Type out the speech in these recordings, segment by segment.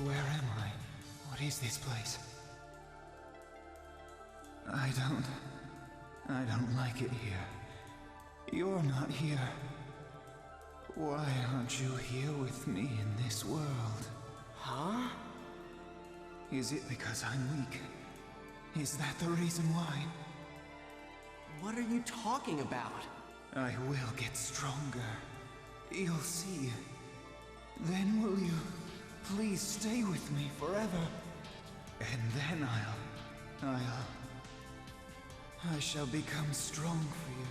Where am I? What is this place? I don't like it here. You're not here. Why aren't you here with me in this world? Huh? Is it because I'm weak? Is that the reason why? What are you talking about? I will get stronger. You'll see. Then will you please stay with me forever? And then I shall become strong for you.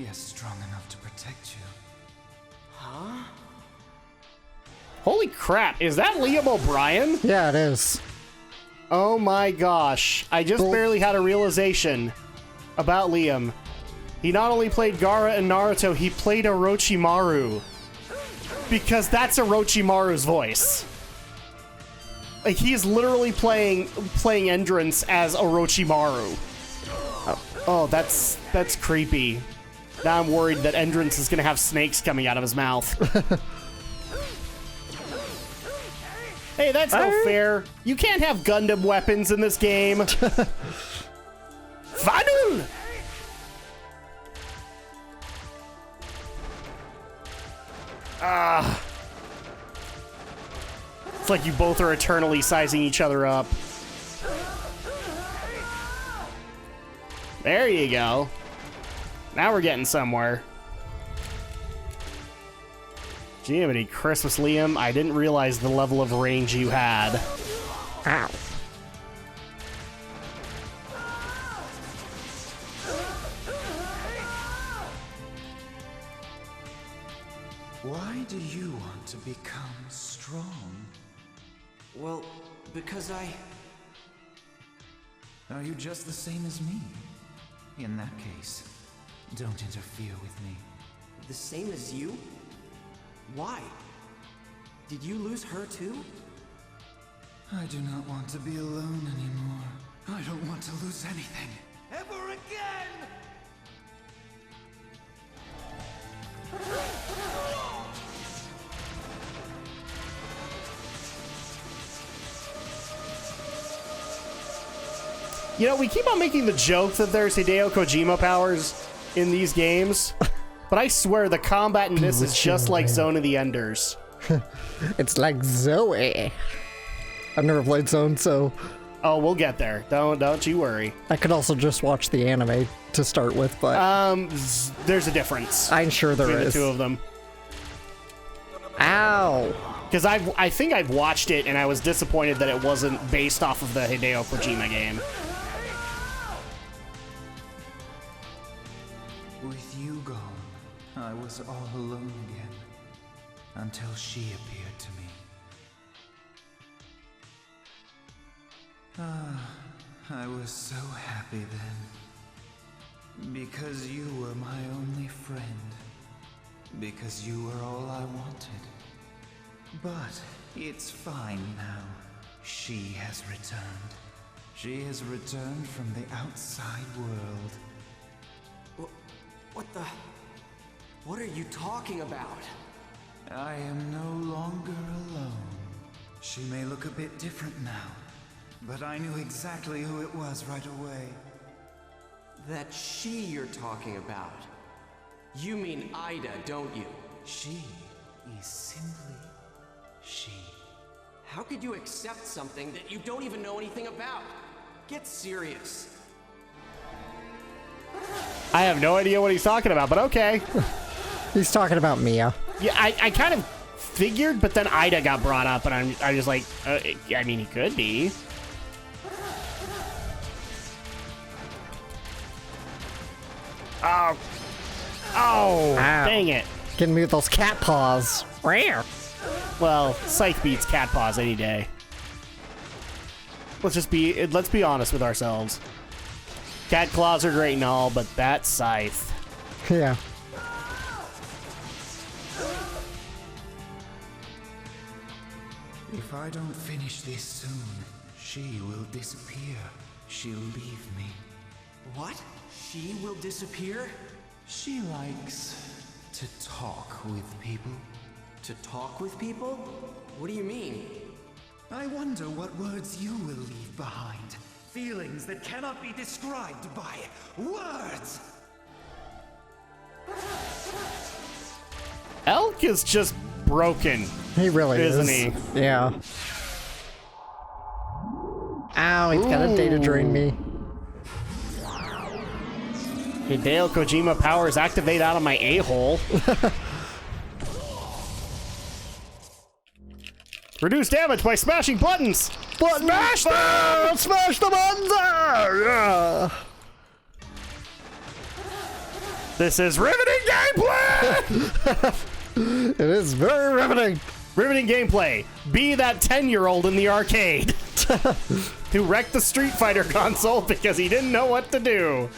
Yes, strong enough to protect you. Huh? Holy crap, is that Liam O'Brien? Yeah, it is. Oh my gosh. I just barely had a realization about Liam. He not only played Gaara in Naruto, he played Orochimaru. Because that's Orochimaru's voice. Like, he is literally playing Endrance as Orochimaru. Oh, that's creepy. Now I'm worried that Endrance is gonna have snakes coming out of his mouth. Hey, that's no fair. You can't have Gundam weapons in this game. Final! It's like you both are eternally sizing each other up. There you go. Now we're getting somewhere. Jiminy Christmas, Liam. I didn't realize the level of range you had. Ow. Why do you want to become strong? Well, because Are you just the same as me? In that case, don't interfere with me. The same as you? Why? Did you lose her too? I do not want to be alone anymore. I don't want to lose anything. Ever again! You know, we keep on making the joke that there's Hideo Kojima powers in these games, but I swear the combat in this is just like Zone of the Enders. It's like Zoe. I've never played Zone, so... Oh, we'll get there. Don't you worry. I could also just watch the anime to start with, but... There's a difference. I'm sure there between is. the two of them. Ow! Because I think I've watched it and I was disappointed that it wasn't based off of the Hideo Kojima game. With you gone, I was all alone again. Until she appeared to me. I was so happy then. Because you were my only friend. Because you were all I wanted. But it's fine now. She has returned. She has returned from the outside world. What are you talking about? I am no longer alone. She may look a bit different now, but I knew exactly who it was right away. That she you're talking about. You mean Ida, don't you? She is simply she. How could you accept something that you don't even know anything about? Get serious. I have no idea what he's talking about, but okay. He's talking about Mia. Yeah, I kind of figured, but then Ida got brought up, and I was like, I mean, he could be. Oh. Oh, dang it. Getting me with those cat paws. Rare. Well, Scythe beats cat paws any day. Let's be honest with ourselves. Cat claws are great and all, but that Scythe. Yeah. If I don't finish this soon, she will disappear. She'll leave me. What? She will disappear? She likes to talk with people. To talk with people? What do you mean? I wonder what words you will leave behind. Feelings that cannot be described by words! Elk is just broken. He really Isn't is. he? Yeah. Ow, he's got a data drain me. Hideo Kojima powers activate out of my a-hole. Reduce damage by smashing buttons! Smash them! Smash the buttons! Yeah. This is riveting gameplay! It is very riveting. Riveting gameplay. Be that 10-year-old in the arcade who wrecked the Street Fighter console because he didn't know what to do.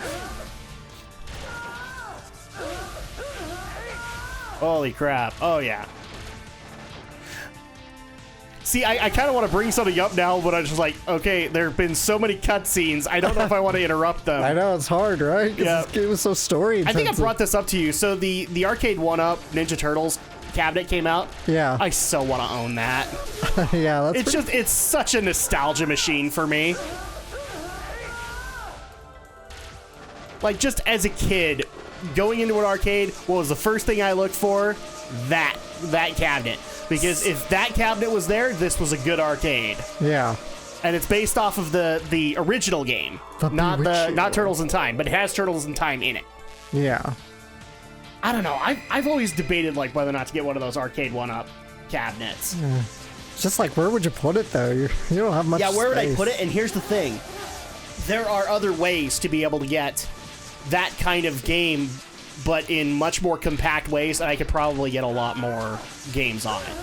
Holy crap. Oh, yeah. See, I kind of want to bring something up now, but I'm just like, okay, there have been so many cutscenes. I don't know if I want to interrupt them. I know, it's hard, right? 'Cause Yeah. this game is so story I intensive. think I brought this up to you. So the arcade 1-up Ninja Turtles cabinet came out. Yeah. I so want to own that. Yeah, that's It's such a nostalgia machine for me. Like, just as a kid, going into an arcade, what was the first thing I looked for? That cabinet. Because if that cabinet was there, this was a good arcade. Yeah. And it's based off of the original game. The Not original. Turtles in Time, but it has Turtles in Time in it. Yeah. I don't know. I've always debated like whether or not to get one of those arcade 1-up cabinets. It's just like, where would you put it, though? You don't have much Yeah, where would I space. put it? And here's the thing. There are other ways to be able to get that kind of game, but in much more compact ways, and I could probably get a lot more games on it.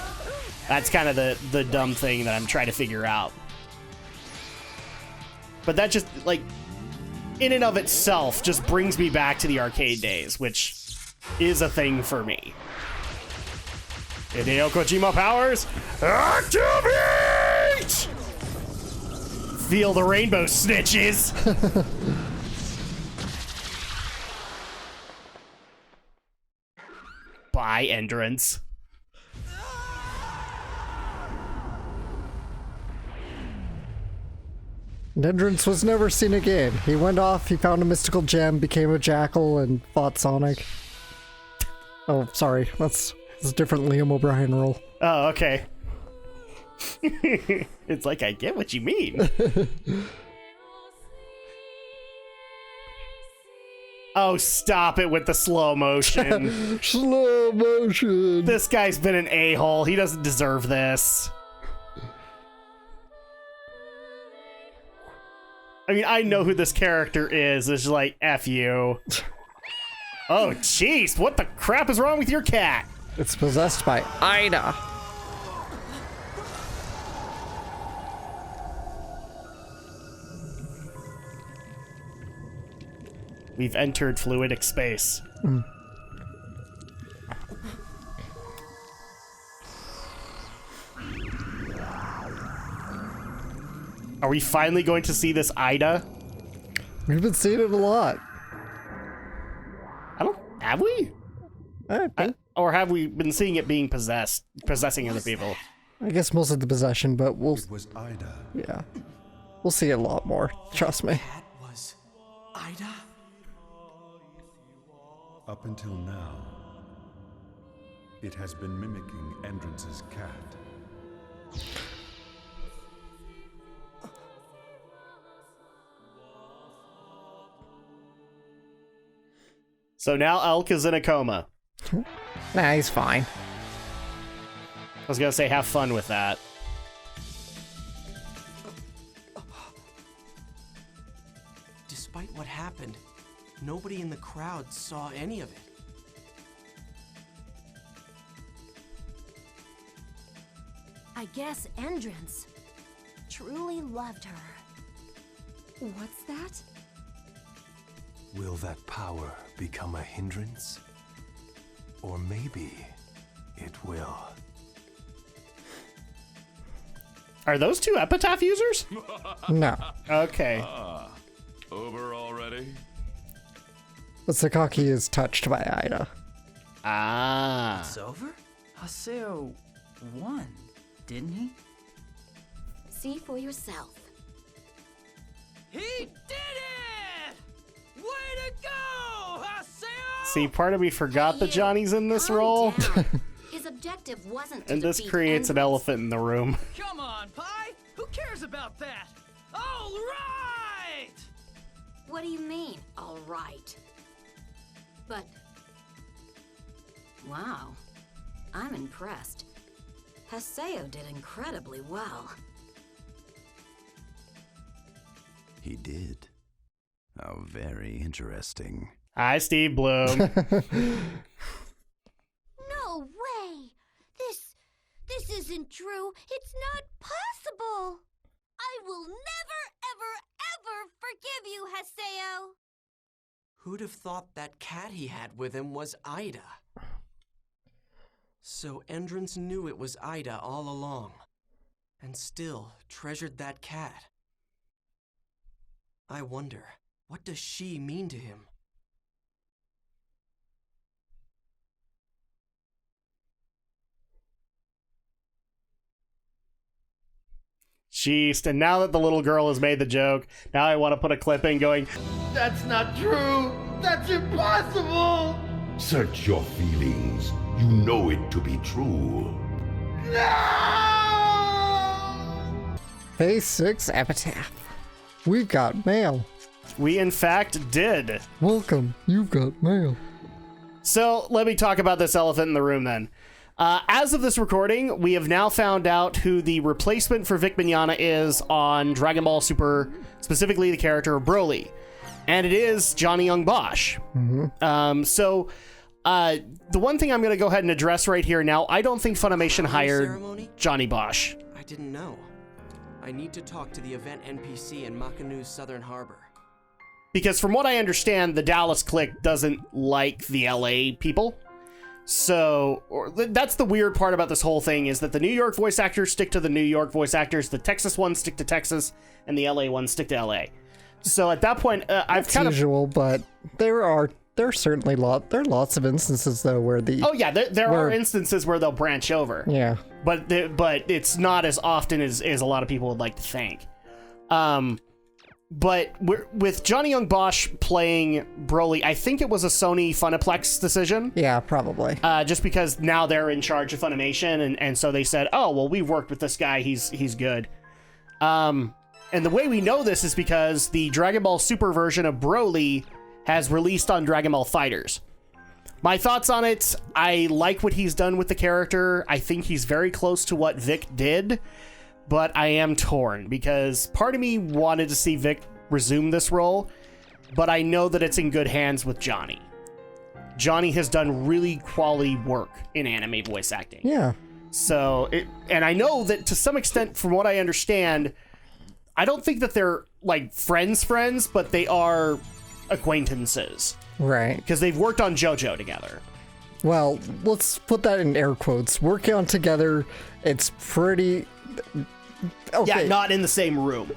That's kind of the dumb thing that I'm trying to figure out. But that just, like, in and of itself, just brings me back to the arcade days, which is a thing for me. Hideo Kojima powers, activate! Feel the rainbow, snitches! Bye, entrance. Entrance was never seen again. He went off, he found a mystical gem, became a jackal, and fought Sonic. Oh, sorry. That's a different Liam O'Brien role. Oh, okay. It's like, I get what you mean. Oh, stop it with the slow motion. Slow motion. This guy's been an a-hole. He doesn't deserve this. I mean, I know who this character is. It's just like, F you. Oh, jeez. What the crap is wrong with your cat? It's possessed by Ida. We've entered fluidic space. Are we finally going to see this Ida? We've been seeing it a lot. Have we? I think. Or have we been seeing it being possessing other people? I guess most of the possession, but we'll. It was Ida. Yeah. We'll see it a lot more. Trust me. That was Ida? Up until now, it has been mimicking Endrance's cat. So now Elk is in a coma. Nah, he's fine. I was gonna say, have fun with that. Despite what happened, nobody in the crowd saw any of it. I guess Endrance truly loved her. What's that? Will that power become a hindrance? Or maybe it will. Are those two Epitaph users? No. Okay. Over already? But Sakaki is touched by Ida. Ah. It's over? Haseo won, didn't he? See for yourself. He did it! Way to go, Haseo! See, part of me forgot Hey, that you, Johnny's in this calm role. down. His objective wasn't to And this defeat creates an Endless. elephant in the room. Come on, Pi! Who cares about that? All right! What do you mean, all right? But... wow. I'm impressed. Haseo did incredibly well. He did. How very interesting. Hi, Steve Bloom. No way! This isn't true. It's not possible. I will never, ever forgive you, Haseo. Who'd have thought that cat he had with him was Ida? So Endrance knew it was Ida all along, and still treasured that cat. I wonder, what does she mean to him? Jeez, and now that the little girl has made the joke, now I want to put a clip in going, That's not true! That's impossible! Search your feelings. You know it to be true. No! Phase 6 Epitaph. We've got mail. we in fact did. Welcome, you've got mail. So let me talk about this elephant in the room then. As of this recording, we have now found out who the replacement for Vic Mignogna is on Dragon Ball Super, specifically the character of Broly. And it is Johnny Young Bosch. Mm-hmm. The one thing I'm going to go ahead and address right here now, I don't think Funimation hired ceremony? Johnny Bosch. I didn't know. I need to talk to the event NPC in Macha Southern Harbor. Because from what I understand, the Dallas clique doesn't like the LA people. So that's the weird part about this whole thing, is that the New York voice actors stick to the New York voice actors, the Texas ones stick to Texas, and the LA ones stick to LA. So at that point, I've It's kind of... usual, but there are certainly lots of instances though where the Oh yeah, there are instances where they'll branch over. yeah. But it's not as often as a lot of people would like to think. But with Johnny Young Bosch playing Broly, I think it was a Sony Funiplex decision. Yeah, probably. Just because now they're in charge of Funimation, and so they said, oh, well, we've worked with this guy, he's good. And the way we know this is because the Dragon Ball Super version of Broly has released on Dragon Ball FighterZ. My thoughts on it, I like what he's done with the character. I think he's very close to what Vic did, but I am torn because part of me wanted to see Vic resume this role, but I know that it's in good hands with Johnny. Johnny has done really quality work in anime voice acting. Yeah. So, and I know that to some extent, from what I understand, I don't think that they're like friends, but they are acquaintances. Right. Because they've worked on JoJo together. Well, let's put that in air quotes. Working on together, it's pretty... Okay. Yeah, not in the same room.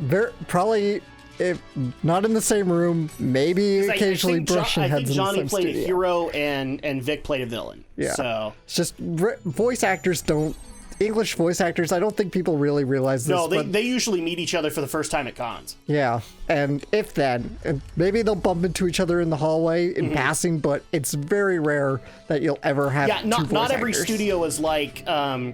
Probably, if not in the same room, maybe occasionally brushing heads in the same I think Johnny played studio. a hero and Vic played a villain. Yeah. So it's just voice actors don't... English voice actors, I don't think people really realize this. No, they usually meet each other for the first time at cons. Yeah, and if then, and maybe they'll bump into each other in the hallway in passing, but it's very rare that you'll ever have two voice not every actors. studio is like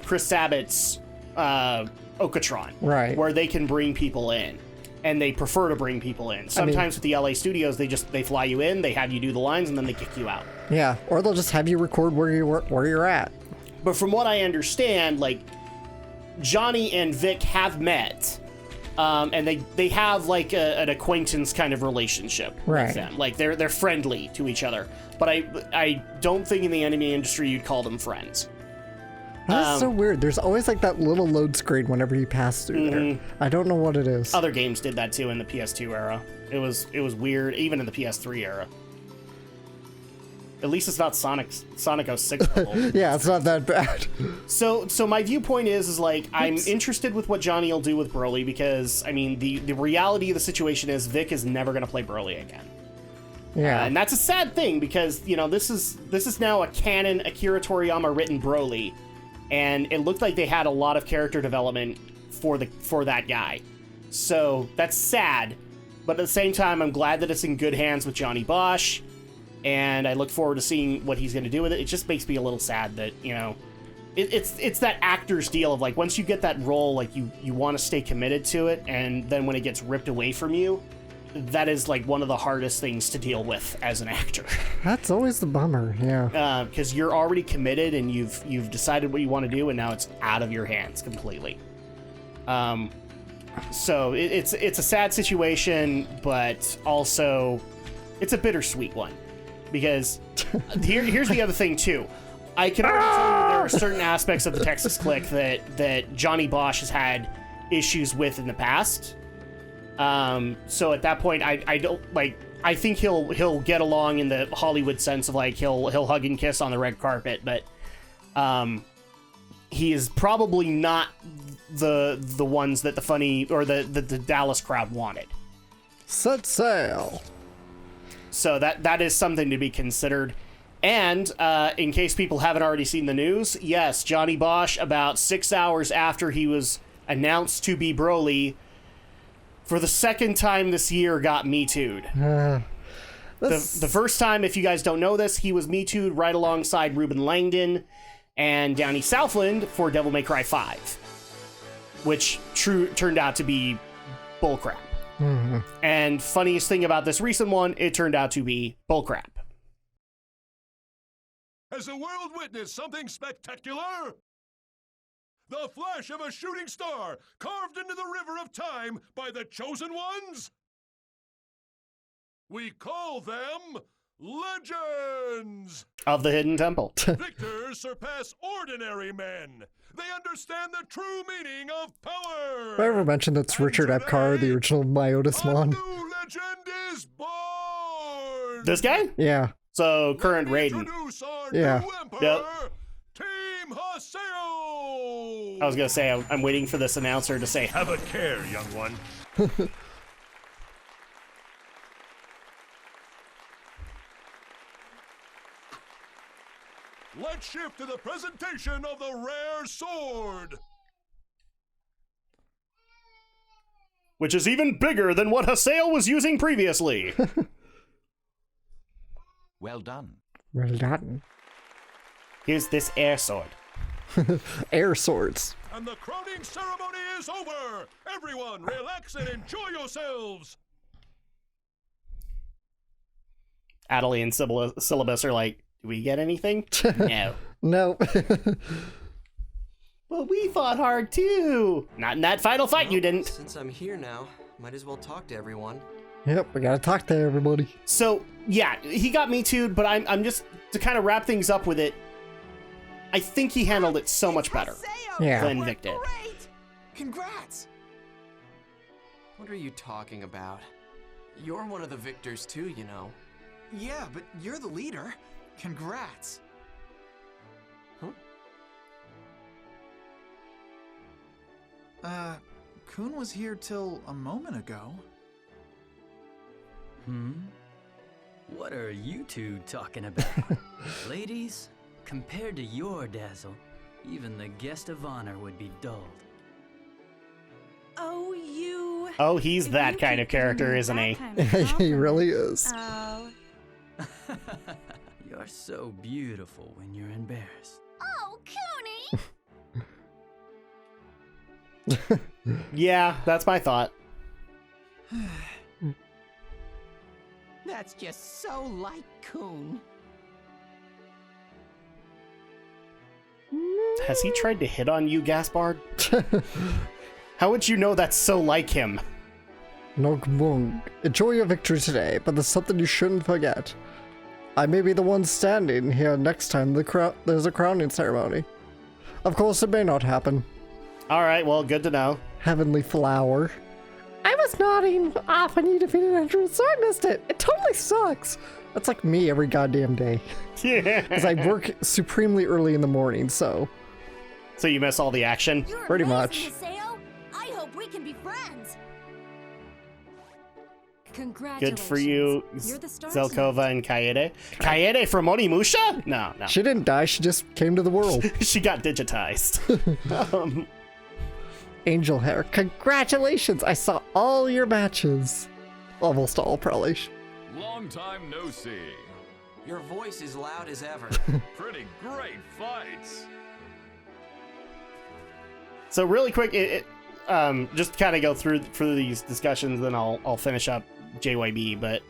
Chris Sabat's Okatron, right? Where they can bring people in, and they prefer to bring people in. Sometimes with the LA studios, they fly you in, they have you do the lines, and then they kick you out. Yeah, or they'll just have you record where you're at. But from what I understand, like, Johnny and Vic have met, and they have like an acquaintance kind of relationship with them. Like they're friendly to each other. But I don't think in the anime industry you'd call them friends. That's so weird. There's always like that little load screen whenever you pass through there. I don't know what it is. Other games did that too in the PS2 era. It was weird, even in the PS3 era. At least it's not Sonic 06 level. Yeah, it's not that bad. So my viewpoint is like, I'm interested with what Johnny will do with Broly because, I mean, the reality of the situation is Vic is never going to play Broly again. Yeah. And that's a sad thing because, you know, this is now a canon Akira Toriyama written Broly, and it looked like they had a lot of character development for that guy. So that's sad, but at the same time, I'm glad that it's in good hands with Johnny Bosch, and I look forward to seeing what he's going to do with it. It just makes me a little sad that, you know, it's that actor's deal of like, once you get that role, like you want to stay committed to it, and then when it gets ripped away from you, that is like one of the hardest things to deal with as an actor. That's always the bummer, yeah. Because you're already committed and you've decided what you want to do, and now it's out of your hands completely. So it's a sad situation, but also it's a bittersweet one, because here's the other thing too. I can already tell you there are certain aspects of the Texas Click that Johnny Bosch has had issues with in the past. So at that point, I don't like. I think he'll get along in the Hollywood sense of like he'll hug and kiss on the red carpet, but he is probably not the ones that the funny or the Dallas crowd wanted. Set sail. So that is something to be considered. And in case people haven't already seen the news, yes, Johnny Bosch, about 6 hours after he was announced to be Broly, for the second time this year, got Me Too'd. The first time, if you guys don't know this, he was Me Too'd right alongside Ruben Langdon and Downey Southland for Devil May Cry 5, which turned out to be bullcrap. Mm-hmm. And funniest thing about this recent one, it turned out to be bullcrap. Has the world witnessed something spectacular? The flash of a shooting star carved into the river of time by the Chosen Ones? We call them legends! Of the Hidden Temple. Victors surpass ordinary men. They understand the true meaning of power. Have I ever mentioned that's Richard Epcar, the original Myotismon? New legend is born! This guy? Yeah. So, current Raiden. Yeah. Yep. Team Haseo! I was gonna say, I'm waiting for this announcer to say, have a care, young one. Let's shift to the presentation of the rare sword. which is even bigger than what Haseo was using previously. Well done. Well done. Here's this air sword. Air swords. And the crowning ceremony is over. Everyone, relax and enjoy yourselves. Adelie and Syllabus are like, do we get anything? No. No. Well, we fought hard too. Not in that final fight, you didn't. Since I'm here now, might as well talk to everyone. Yep, we gotta talk to everybody. So, yeah, he got me too, but I'm just, to kind of wrap things up with it, I think he handled it so much better than Vic did. Congrats! What are you talking about? You're one of the victors too, you know. Yeah, but you're the leader. Congrats. Huh? Kun was here till a moment ago. What are you two talking about? Ladies, compared to your dazzle, even the guest of honor would be dulled. Oh, you... Oh, he's that kind of character, isn't he? He really is. Oh. You're so beautiful when you're embarrassed. Oh, Cooney! Yeah, that's my thought. That's just so like Kun. Has he tried to hit on you, Gaspard? How would you know that's so like him? Nogbung, enjoy your victory today, but there's something you shouldn't forget. I may be the one standing here next time there's a crowning ceremony. Of course, it may not happen. Alright, well, good to know. Heavenly Flower. I was nodding off when you defeated Andrew, so I missed it. It totally sucks. That's like me every goddamn day. Yeah. Because I work supremely early in the morning, so... So you miss all the action? You're pretty amazing, much. Haseo. I hope we can be friends. Congratulations. Good for you, You're the star Zelkova and Kaede. Kaede from Onimusha? No. She didn't die, she just came to the world. She got digitized. angel hair. Congratulations! I saw all your matches. Almost all, probably. Long time no see. Your voice is loud as ever. Pretty great fights. So really quick, just kind of go through these discussions, then I'll finish up JYB. But